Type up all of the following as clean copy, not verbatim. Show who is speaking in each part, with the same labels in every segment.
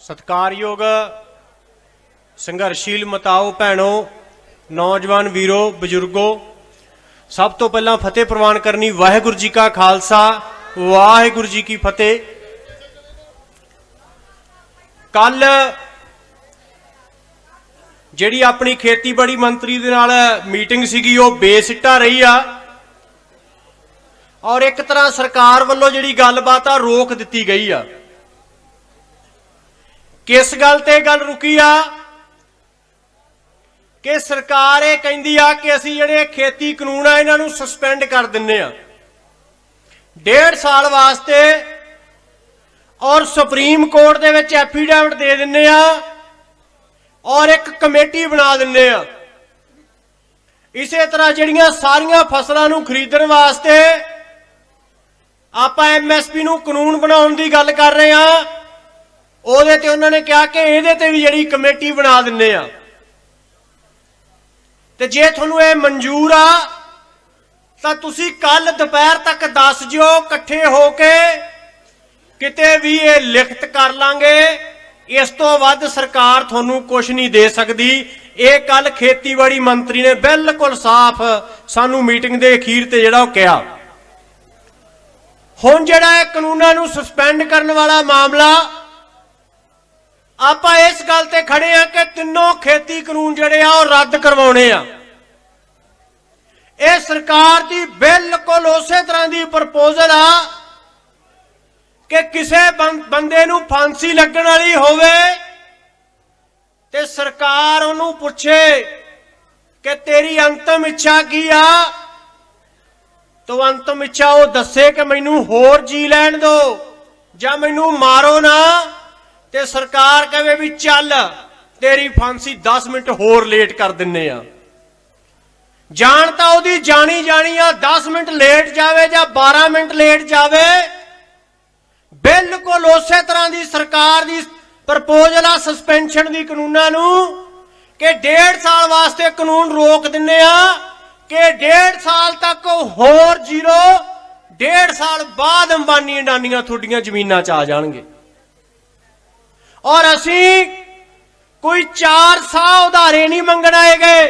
Speaker 1: सत्कारयोग संघर्षशील मताओ भैनों, नौजवान वीरों, बजुर्गों, सब तो पहला फतेह प्रवान करनी वाहिगुरू जी का खालसा, वाहिगुरू जी की फतेह। कल जिहड़ी अपनी खेतीबाड़ी मंत्री दे नाल मीटिंग सीगी वो बेसिट्टा रही आ और एक तरह सरकार वालों जिहड़ी गलबात आ रोक दित्ती गई आ। किस गल ते गल रुकी आ कि सरकार ये कहती आ कि असीं जिहड़े खेती कानून आ इन्हां नूं सस्पेंड कर दिंदे आ 1.5 साल वास्ते और सुप्रीम कोर्ट दे विच एफीडेविट दे दिंदे आ और एक कमेटी बना दिंदे आ। इसे तरह जिहड़ियां सारियां फसलां नूं खरीदण वास्ते आपां MSP नूं कानून बनाउण दी गल कर रहे हां, ਉਹਦੇ ਤੇ ਉਹਨਾਂ ਨੇ ਕਿਹਾ ਕਿ ਇਹਦੇ ਤੇ ਵੀ ਜਿਹੜੀ ਕਮੇਟੀ ਬਣਾ ਦਿੰਦੇ ਆ। ਤੇ ਜੇ ਤੁਹਾਨੂੰ ਇਹ ਮਨਜ਼ੂਰ ਆ ਤਾਂ ਤੁਸੀਂ ਕੱਲ ਦੁਪਹਿਰ ਤੱਕ ਦੱਸ ਜਿਓ, ਇਕੱਠੇ ਹੋ ਕੇ ਕਿਤੇ ਵੀ ਇਹ ਲਿਖਤ ਕਰ ਲਾਂਗੇ। ਇਸ ਤੋਂ ਵੱਧ ਸਰਕਾਰ ਤੁਹਾਨੂੰ ਕੁਝ ਨਹੀਂ ਦੇ ਸਕਦੀ। ਇਹ ਕੱਲ ਖੇਤੀਬਾੜੀ ਮੰਤਰੀ ਨੇ ਬਿਲਕੁਲ ਸਾਫ਼ ਸਾਨੂੰ ਮੀਟਿੰਗ ਦੇ ਅਖੀਰ ਤੇ ਜਿਹੜਾ ਉਹ ਕਿਹਾ। ਹੁਣ ਜਿਹੜਾ ਇਹ ਕਾਨੂੰਨਾਂ ਨੂੰ ਸਸਪੈਂਡ ਕਰਨ ਵਾਲਾ ਮਾਮਲਾ आप इस गल ते खड़े हैं कि तीनों खेती कानून जिहड़े आ रद्द करवाने आ। यह सरकार की बिल्कुल उसे तरह की प्रपोजल आ कि किसी बंदे नूं फांसी लगन वाली होवे ते सरकार उहनूं पुछे कि तेरी अंतिम इच्छा की आ, तो अंतिम इच्छा वो दसे कि मैनूं होर जी लैण दो जां मैनूं मारो ना, ते सरकार कहे भी चल तेरी फांसी 10 मिनट होर लेट कर दिन्ने आ। जान तां ओहदी जानी जानी आ, 10 मिनट लेट जावे जां 12 मिनट लेट जावे, बिल्कुल उसे तरह की सरकार की प्रपोजल आ सस्पेंशन की कानूनां नूं कि 1.5 साल वास्ते कानून रोक दिन्ने आ कि 1.5 साल तक होर जीरो, 1.5 साल बाद अंबानी अडानियां तुहाडीआं जमीनां च आ जाणगे और असी कोई 4 साल उधारे नहीं मंगण आए गए।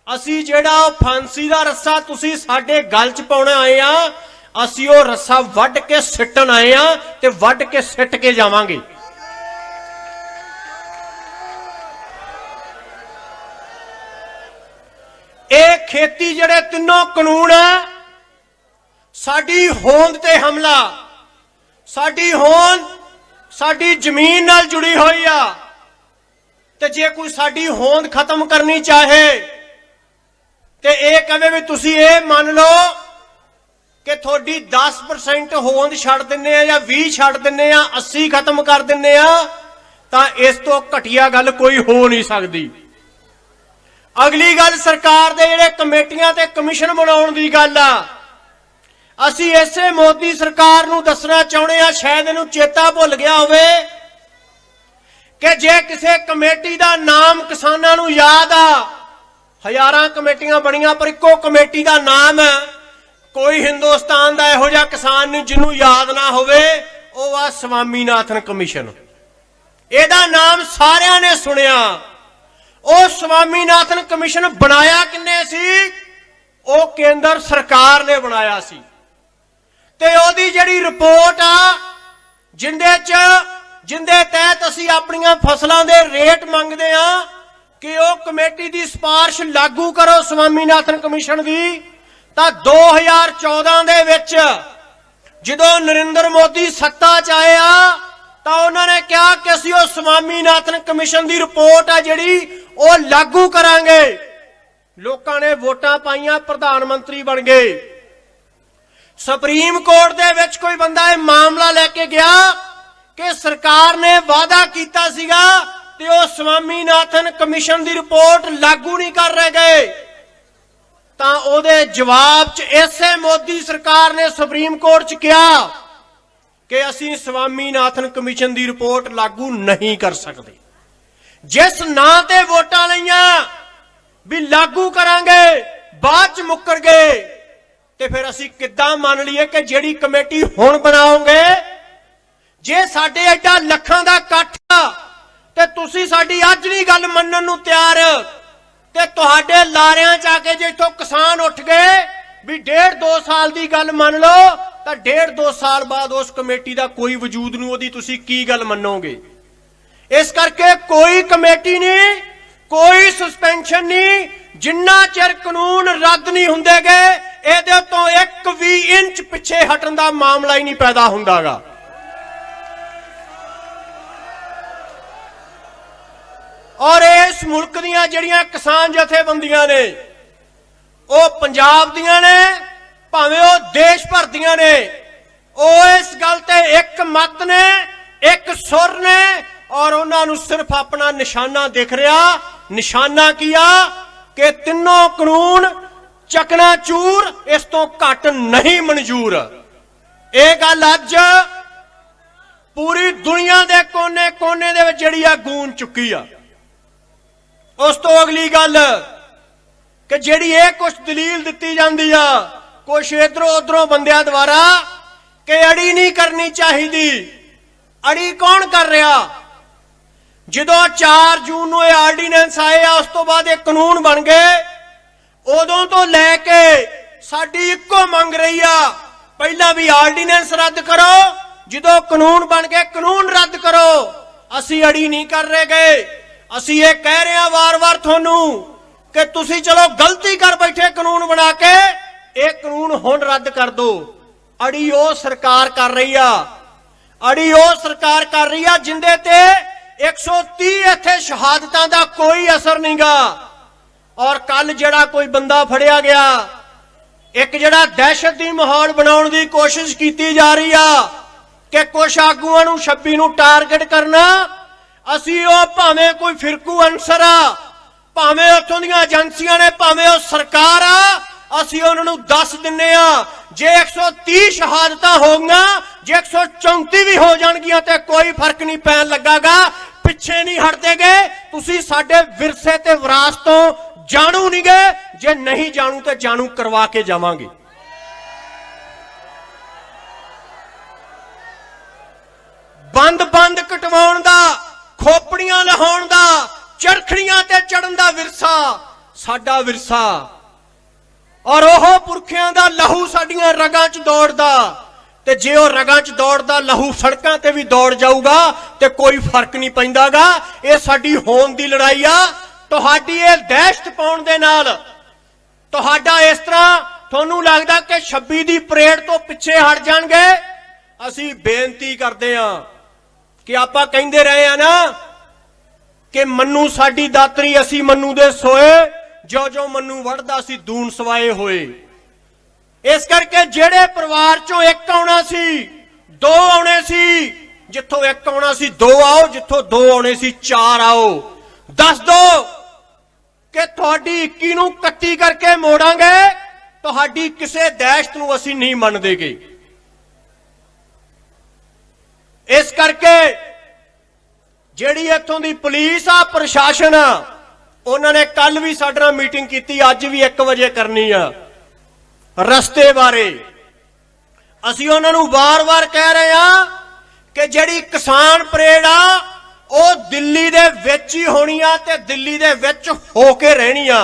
Speaker 1: असी जेड़ा फांसी का रस्सा तुसी साडे गल च पाउण आए आ, असी वो रस्सा वड्ड के सिट्टण आए आ ते वड्ड के सिट के जावांगे। ये खेती जेड़े तीनों कानून आ साडी होंद ते हमला, साडी होंद साडी जमीन नाल जुड़ी हुई आ। ते जे कोई साडी होंद खत्म करनी चाहे ते ये कहे भी तुसी ये मान लो कि थोड़ी 10% होंद छड़ दिन्ने आ या 20 छड़ दिन्ने आ, 80 खत्म कर दिन्ने आ, तां इस तो घटिया गल कोई हो नहीं सकती। अगली गल सरकार दे जिहड़े कमेटियां ते कमिशन बनाउण दी गल आ। असी इसे मोदी सरकार नूं दसना चाहुंदे आ, शायद इहनूं चेता भुल गया होवे कि जे किसी कमेटी का नाम किसानां नूं याद आ, हज़ारां कमेटियां बणीਆਂ पर इक्को कमेटी का नाम कोई हिंदुस्तान का इहो जिहा किसान नहीं जिन्हों याद ना होवे, वो आ स्वामीनाथन कमिशन। इहदा नाम सारियां ने सुनिया। वो स्वामीनाथन कमिशन बनाया किन्ने सी? वो केंद्र सरकार ने बनाया सी। ते ओदी जिहड़ी रिपोर्ट आ जिंदे तहत असी अपनियां फसलां दे रेट मंगदे आ कि वो कमेटी दी सिफारिश लागू करो स्वामीनाथन कमिशन दी, तां 2014 दे विच जदों नरेंद्र मोदी सत्ता च आए आ तां उन्हां ने कहा कि असी वो स्वामीनाथन कमिशन दी रिपोर्ट आ जिहड़ी वो लागू करांगे। लोकां ने वोटां पाईयां, प्रधानमंत्री बन गए। सुप्रीम कोर्ट दे विच कोई बंदा यह मामला लेके गया कि सरकार ने वादा कीता सीगा ते वो स्वामीनाथन कमिशन दी रिपोर्ट लागू नहीं कर रहे गए, तां ओदे जवाब च इसे मोदी सरकार ने सुप्रीम कोर्ट च कहा कि असीं स्वामीनाथन कमिशन दी रिपोर्ट लागू नहीं कर सकते। जिस नां ते वोटां लईआं भी लागू करांगे, बाद च मुकर गए, ते फिर असीं किद्दां मान लईए कि जिहड़ी कमेटी हुण बनाओगे जे साडे एडा लखां दा इकट्ठ ते तुसी साडी अज नहीं गल मनन नूं तैयार ते तुहाडे लारियां च आके जे इत्थों किसान उठ गए भी 1.5-2 साल की गल मान लो तो 1.5-2 साल बाद उस कमेटी का कोई वजूद नहीं, ओदी तुसी की गल मनोगे। इस करके कोई कमेटी नहीं, कोई सस्पेंशन नहीं, जिन्ना चिर कानून रद्द नहीं हुंदे गए इहदे तो 1 भी इंच पिछे हटण दा मामला ही नहीं पैदा हुंदागा। और इस मुल्क दीयां जिहड़ियां किसान जथेबंदियां ने ਉਹ पंजाब दियां ने भावें ਉਹ देश भर दियां ने, ਉਹ इस गल ते एक मत ने, एक सुर ने और उन्होंने सिर्फ अपना निशाना दिख रहा। निशाना किया कि तीनों कानून चकनाचूर, इस तो घट नहीं मंजूर। ये गल अज पूरी दुनिया के कोने कोने दे विच जिहड़ी आ गूंज चुकी आ। उस तो अगली गल कि जिहड़ी ये कुछ दलील दिती जाती आ कुछ इधरों उधरों बंदियां द्वारा कि अड़ी नहीं करनी चाहिए। अड़ी कौन कर रहा? जो 4 जून को आर्डीनेंस आए उस तो बाद एक कानून बन गए, उदों तो लैके साडी इक्को मंग रही आ, पहला भी आर्डीनेंस रद्द करो, जो कानून बन गए कानून रद्द करो। असी अड़ी नहीं कर रहे गए, असी ये कह रहे हैं वार वार थानू कि तुसी चलो गलती कर बैठे कानून बना के एक कानून हुण रद्द कर दो। अड़ी वो सरकार कर रही आ, अड़ी वो सरकार कर रही आ जिंदे ते 130 इत्थे शहादतां दा कोई असर नहींगा। और कल जिहड़ा कोई बंदा फड़िया गया, एक जिहड़ा दहशत दी माहौल बनाउण दी कोशिश कीती जा रही आ कि कुछ आगूआं नूं 26 नूं टारगेट करना। असी वो भावें कोई फिरकू अंसर आ, भावें उत्थों दीयां एजेंसियां ने, भावें वो सरकार आ, असी उन्होंने दस दिने आ जे 130 शहादतां होंगा, जे 134 भी हो जाणगियां ते कोई फर्क नहीं पैन लगागा। पिछे नहीं हटते गए, तुसी साडे विरसे ते विरासत तो जाणू नहीं गए, जे नहीं जाणू ते जाणू करवा के जावांगे। बंद बंद कटवाउण दा, खोपड़ियां लहाउण दा, चरखड़ियां ते चढ़न दा विरसा साडा विरसा। और ओह पुरखियां दा लहू साडियां रगां च दौड़दा, ते जे ओ रगां च दौड़दा लहू सड़कां ते भी दौड़ जाऊगा ते कोई फर्क नहीं पैंदागा। ये साडी होंद दी लड़ाई आ। तुहाडी ये दहशत पाउण दे नाल तुहाडा इस तरह तुहानू लगदा कि 26 दी परेड तो पिछे हट जाणगे। असी बेनती करदे हां कि आपां कहिंदे रहे आ ना कि मन्नू साडी दातरी, असी मन्नू दे सोए, जो जो मन्नू वढ़दा सी दून सवाए होए। इस करके जेड़े परिवार चों एक आउणा सी दो आउणे सी, जिथों एक आउणा सी दो आओ, जिथों दो आउणे सी 4 आओ। दस दो कि तुहाडी 21 नूं 31 करके मोड़ांगे, तुहाडी किसे दहशत नूं असी नहीं मनदेगे। इस करके जिहड़ी इत्थों दी पुलिस आ, प्रशासन आ, उन्होंने कल भी साडे नाल मीटिंग की, अज भी 1 बजे करनी आ रस्ते बारे। असी उन्होंने बार बार कह रहे हैं कि जिहड़ी किसान परेड आ वो दिल्ली दे विच ही होनी आ ते दिल्ली दे विच होके रहनी आ।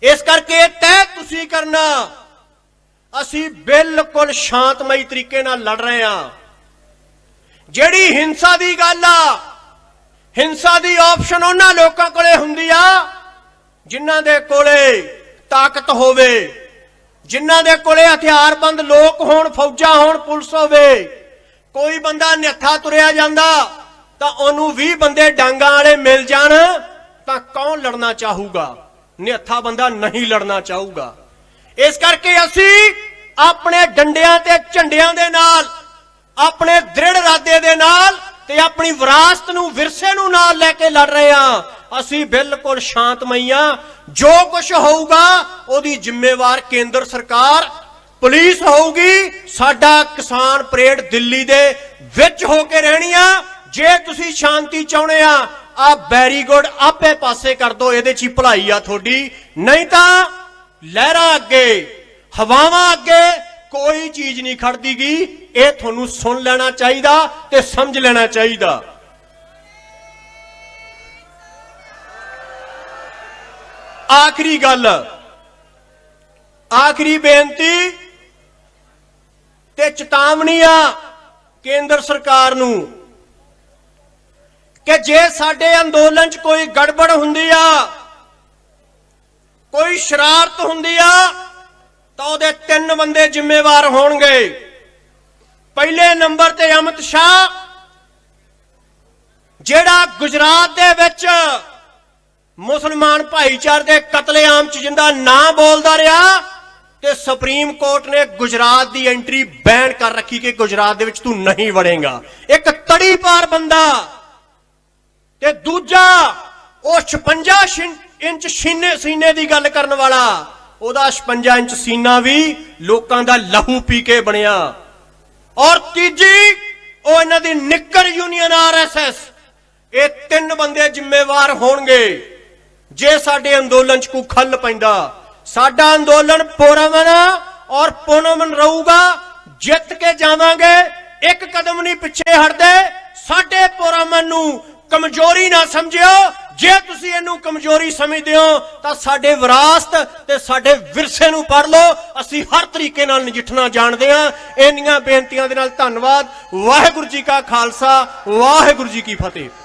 Speaker 1: इस करके तय तुसी करना, असी बिल्कुल शांतमई तरीके नाल लड़ रहे हैं। जिहड़ी हिंसा दी गल आ, हिंसा दी ऑप्शन उन्हां लोकां कोले हुंदी आ जिन्हां दे कोले ताकत होवे, जिन्हां दे कोले हथियारबंद लोक होण, फौजां होण, पुलिस होवे। कोई बंदा निहत्था तुरिया जांदा तां ओनूं 20 बंदे डांगां वाले मिल जाण तां कौन लड़ना चाहूगा? निहत्था बंदा नहीं लड़ना चाहूगा। इस करके असी अपने डंडियां ते झंडियां दे नाल, अपने दृढ़ इरादे दे नाल ते अपनी विरासत नूं, विरसे नूं नाल लैके लड़ रहे हां। असी बिल्कुल शांतमई हां। जो कुछ होऊगा ओदी जिम्मेवार केंद्र सरकार, पुलिस होऊगी। साडा किसान परेड दिल्ली दे विच होके रहनी आ। जे तुसी शांति चाहुंदे आ वेरी गुड, आपे पासे कर दो, इहदे च भलाई आ थोड़ी। नहीं तां लहरां अगे, हवावां अगे, कोई चीज नहीं खड़दी गी। ये थोनू सुन लेना चाहिए ते समझ लेना चाहिए। आखिरी गल, आखिरी बेनती ते चेतावनी आ केंद्र सरकार नू कि जे साडे अंदोलन च कोई गड़बड़ हुंदी आ, कोई शरारत हुंदी आ, तो उहदे 3 बंदे जिम्मेवार होणगे। पहले नंबर ते अमित शाह, जेड़ा गुजरात दे विच मुसलमान भाईचारे दे कतलेआम च जिंदा ना बोलदा रहा, ते सुप्रीम कोर्ट ने गुजरात दी एंट्री बैन कर रखी कि गुजरात दे विच तू नहीं वड़ेगा। एक तड़ी पार बंदा ते दूजा वो 56 इंच सीने की गल करने वाला, ओदा 56 इंच सीना भी लोकां दा लहू पी के बनिया। और तीजी वो इन्हां दी निक्कर यूनियन RSS। ये 3 बंदे जिम्मेवार होणगे जे साडे अंदोलन च कोई खल पैंदा। साडा अंदोलन पुरअमन और पुरअमन रहूगा, जित के जावांगे, एक कदम नहीं पिछे हटदे। साडे पुरअमन नू कमजोरी ना समझियो। जे तुसी इहनू कमजोरी समझदे हो तां साडे विरासत ते साडे विरसे नू पढ़ लो। असीं हर तरीके नाल नजिठना जाणदे हां। इन्नियां बेनतियां दे नाल धन्नवाद। वाहिगुरू जी का खालसा, वाहिगुरू जी की फतेह।